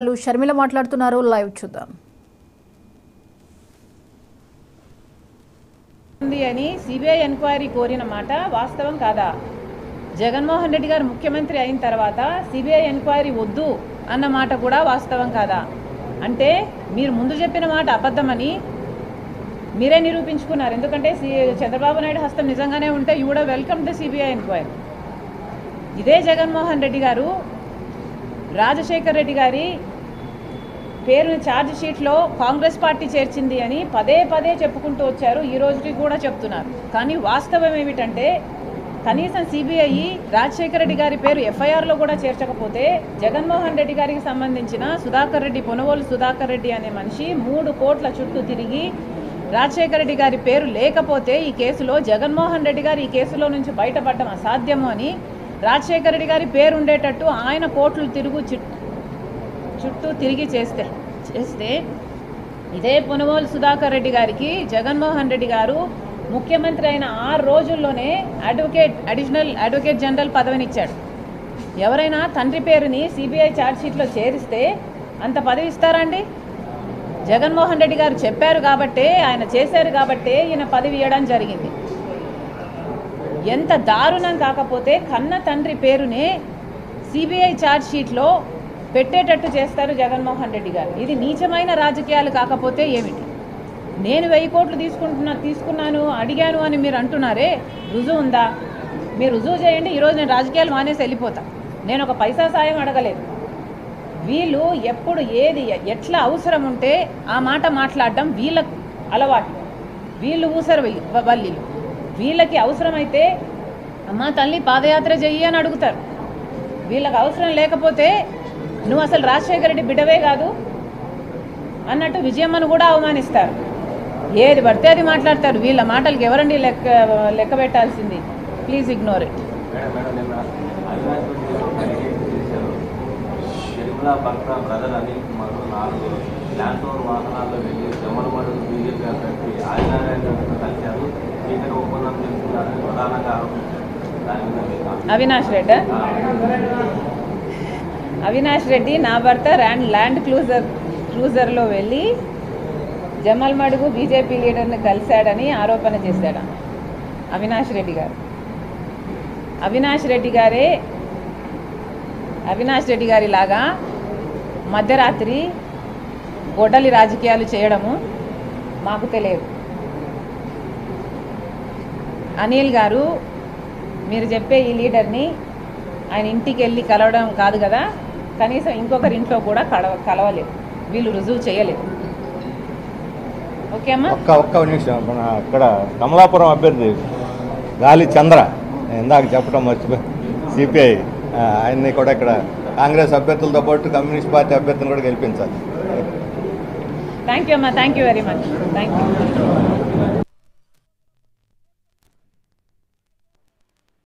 షర్మిల మాట్లాడుతున్నారు. లైవ్ చూద్దాం. అని సిబిఐ ఎంక్వైరీ కోరిన మాట వాస్తవం కాదా? జగన్మోహన్ రెడ్డి గారు ముఖ్యమంత్రి అయిన తర్వాత సిబిఐ ఎంక్వైరీ వద్దు అన్న మాట కూడా వాస్తవం కాదా? అంటే మీరు ముందు చెప్పిన మాట అబద్ధమని మీరే నిరూపించుకున్నారు. ఎందుకంటే చంద్రబాబు నాయుడు హస్తం నిజంగానే ఉంటే you would welcome the CBI enquiry. ఇదే జగన్మోహన్ రెడ్డి గారు రాజశేఖర్ రెడ్డి గారి పేరుని ఛార్జ్ షీట్లో కాంగ్రెస్ పార్టీ చేర్చింది అని పదే పదే చెప్పుకుంటూ వచ్చారు. ఈ రోజుకి కూడా చెప్తున్నారు. కానీ వాస్తవం ఏమిటంటే కనీసం సిబిఐ రాజశేఖర రెడ్డి గారి పేరు ఎఫ్ఐఆర్లో కూడా చేర్చకపోతే జగన్మోహన్ రెడ్డి గారికి సంబంధించిన సుధాకర్ రెడ్డి, పొనవోలు సుధాకర్ రెడ్డి అనే మనిషి 3 కోట్ల చుట్టూ తిరిగి రాజశేఖర రెడ్డి గారి పేరు లేకపోతే ఈ కేసులో జగన్మోహన్ రెడ్డి గారు ఈ కేసులో నుంచి బయటపడడం అసాధ్యము అని రాజశేఖర రెడ్డి గారి పేరు ఉండేటట్టు ఆయన కోట్లు చుట్టూ తిరిగి చేస్తే ఇదే పొనవోలు సుధాకర్ రెడ్డి గారికి జగన్మోహన్ రెడ్డి గారు ముఖ్యమంత్రి అయిన 6 రోజుల్లోనే అడిషనల్ అడ్వకేట్ జనరల్ పదవినిచ్చాడు. ఎవరైనా తండ్రి పేరుని సిబిఐ ఛార్జ్షీట్లో చేరిస్తే అంత పదవి ఇస్తారండి? జగన్మోహన్ రెడ్డి గారు చెప్పారు కాబట్టే, ఆయన చేశారు కాబట్టే ఈయన పదవి ఇవ్వడం జరిగింది. ఎంత దారుణం కాకపోతే కన్న తండ్రి పేరునే సిబిఐ ఛార్జ్షీట్లో పెట్టేటట్టు చేస్తారు జగన్మోహన్ రెడ్డి గారు. ఇది నీచమైన రాజకీయాలు కాకపోతే ఏమిటి? నేను 1000 కోట్లు తీసుకున్నాను అడిగాను అని మీరు అంటున్నారే, రుజువు ఉందా? మీరు రుజువు చేయండి. ఈరోజు నేను రాజకీయాలు మానేసి వెళ్ళిపోతా. నేను ఒక పైసా సాయం అడగలేదు. వీళ్ళు ఎప్పుడు ఏది ఎట్లా అవసరం ఉంటే ఆ మాట మాట్లాడడం వీళ్ళ అలవాటు. వీళ్ళు ఊసరు వల్లీలు. వీళ్ళకి అవసరమైతే అమ్మ తల్లి పాదయాత్ర చెయ్యి అని అడుగుతారు. వీళ్ళకి అవసరం లేకపోతే నువ్వు అసలు రాజశేఖర రెడ్డి బిడ్డవే కాదు అన్నట్టు విజయమ్మను కూడా అవమానిస్తారు. ఏది పడితే అది మాట్లాడతారు. వీళ్ళ మాటలకి ఎవరండి లెక్క పెట్టాల్సింది? Please ignore it. Avinash Reddy నా భర్త ల్యాండ్ క్రూజర్లో వెళ్ళి జమల్ మడుగు బీజేపీ లీడర్ని కలిశాడని ఆరోపణ చేశాడు అవినాష్ రెడ్డి గారు. అవినాష్ రెడ్డి గారి లాగా మధ్యరాత్రి గొడ్డలి రాజకీయాలు చేయడము మాకు తెలియదు. అనిల్ గారు మీరు చెప్పే ఈ లీడర్ని ఆయన ఇంటికి వెళ్ళి కలవడం కాదు కదా, కనీసం ఇంకొకరి ఇంట్లో కూడా కలవలేదు. వీళ్ళు రుజువు చేయలేదు. ఓకే అమ్మా. ఒక్క నిమిషం. మన అక్కడ కమలాపురం అభ్యర్థి గాలి చంద్ర ఇందాక చెప్పడం మర్చిపోయి సిపిఐ ఆయన్ని కూడా ఇక్కడ కాంగ్రెస్ అభ్యర్థులతో పాటు కమ్యూనిస్ట్ పార్టీ అభ్యర్థులను కూడా గెలిపించాలి. థ్యాంక్ యూ అమ్మా. Thank you very much. Thank you.